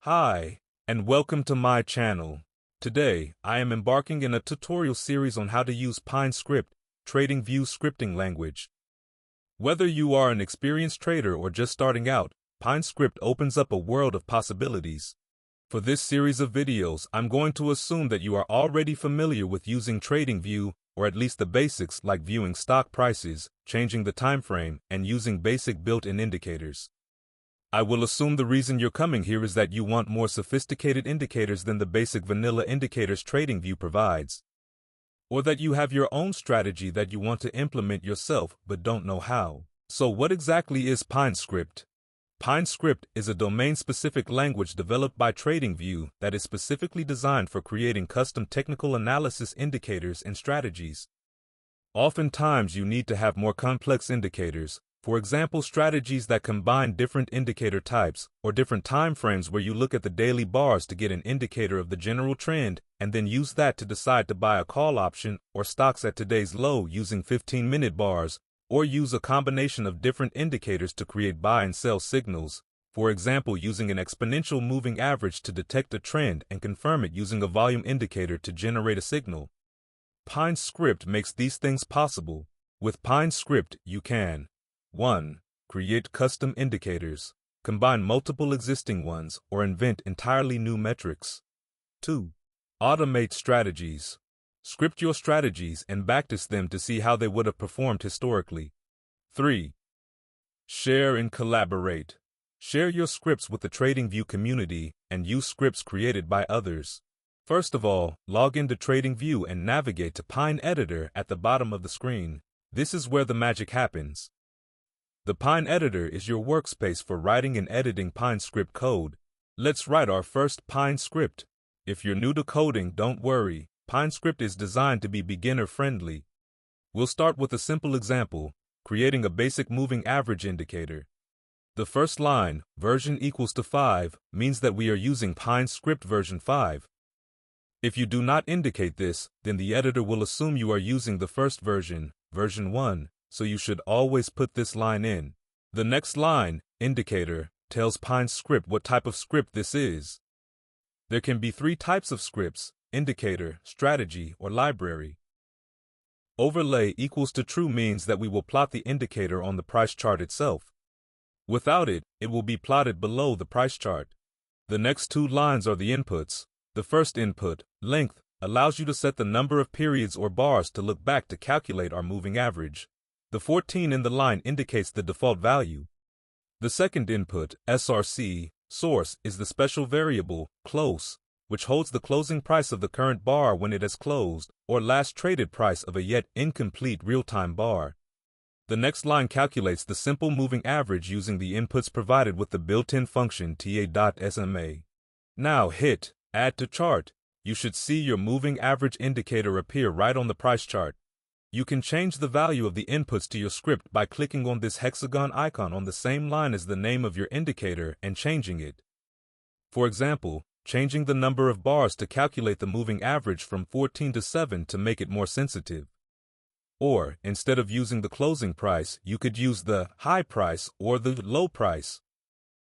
Hi, and welcome to my channel. Today, I am embarking in a tutorial series on how to use PineScript, TradingView's scripting language. Whether you are an experienced trader or just starting out, PineScript opens up a world of possibilities. For this series of videos, I'm going to assume that you are already familiar with using TradingView, or at least the basics like viewing stock prices, changing the time frame, and using basic built-in indicators. I will assume the reason you're coming here is that you want more sophisticated indicators than the basic vanilla indicators TradingView provides. Or that you have your own strategy that you want to implement yourself but don't know how. So what exactly is PineScript? PineScript is a domain-specific language developed by TradingView that is specifically designed for creating custom technical analysis indicators and strategies. Oftentimes you need to have more complex indicators. For example, strategies that combine different indicator types or different time frames where you look at the daily bars to get an indicator of the general trend and then use that to decide to buy a call option or stocks at today's low using 15-minute bars, or use a combination of different indicators to create buy and sell signals. For example, using an exponential moving average to detect a trend and confirm it using a volume indicator to generate a signal. PineScript makes these things possible. With PineScript, you can 1. Create custom indicators. Combine multiple existing ones or invent entirely new metrics. 2. Automate strategies. Script your strategies and backtest them to see how they would have performed historically. 3. Share and collaborate. Share your scripts with the TradingView community and use scripts created by others. First of all, log into TradingView and navigate to Pine Editor at the bottom of the screen. This is where the magic happens. The Pine Editor is your workspace for writing and editing PineScript code. Let's write our first PineScript. If you're new to coding, don't worry. PineScript is designed to be beginner-friendly. We'll start with a simple example, creating a basic moving average indicator. The first line, version equals to 5, means that we are using PineScript version 5. If you do not indicate this, then the editor will assume you are using the first version, version 1. So you should always put this line in. The next line, indicator, tells PineScript what type of script this is. There can be 3 types of scripts: indicator, strategy, or library. Overlay equals to true means that we will plot the indicator on the price chart itself. Without it, it will be plotted below the price chart. The next 2 lines are the inputs. The first input, length, allows you to set the number of periods or bars to look back to calculate our moving average. The 14 in the line indicates the default value. The second input, SRC, source, is the special variable, close, which holds the closing price of the current bar when it has closed, or last traded price of a yet incomplete real-time bar. The next line calculates the simple moving average using the inputs provided with the built-in function TA.SMA. Now hit Add to Chart. You should see your moving average indicator appear right on the price chart. You can change the value of the inputs to your script by clicking on this hexagon icon on the same line as the name of your indicator and changing it. For example, changing the number of bars to calculate the moving average from 14 to 7 to make it more sensitive. Or, instead of using the closing price, you could use the high price or the low price.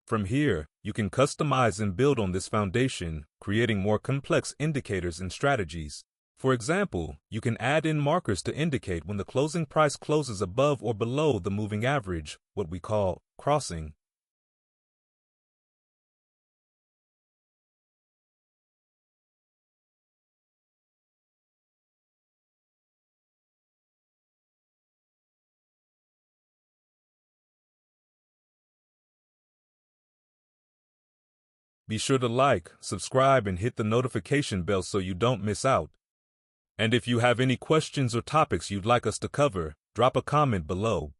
From here, you can customize and build on this foundation, creating more complex indicators and strategies. For example, you can add in markers to indicate when the closing price closes above or below the moving average, what we call crossing. Be sure to like, subscribe, and hit the notification bell so you don't miss out. And if you have any questions or topics you'd like us to cover, drop a comment below.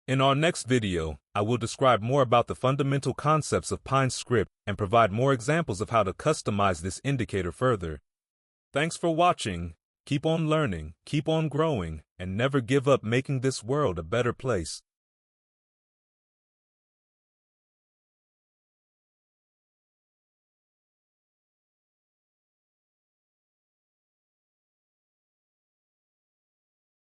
In our next video, I will describe more about the fundamental concepts of PineScript and provide more examples of how to customize this indicator further. Thanks for watching. Keep on learning, keep on growing, and never give up making this world a better place.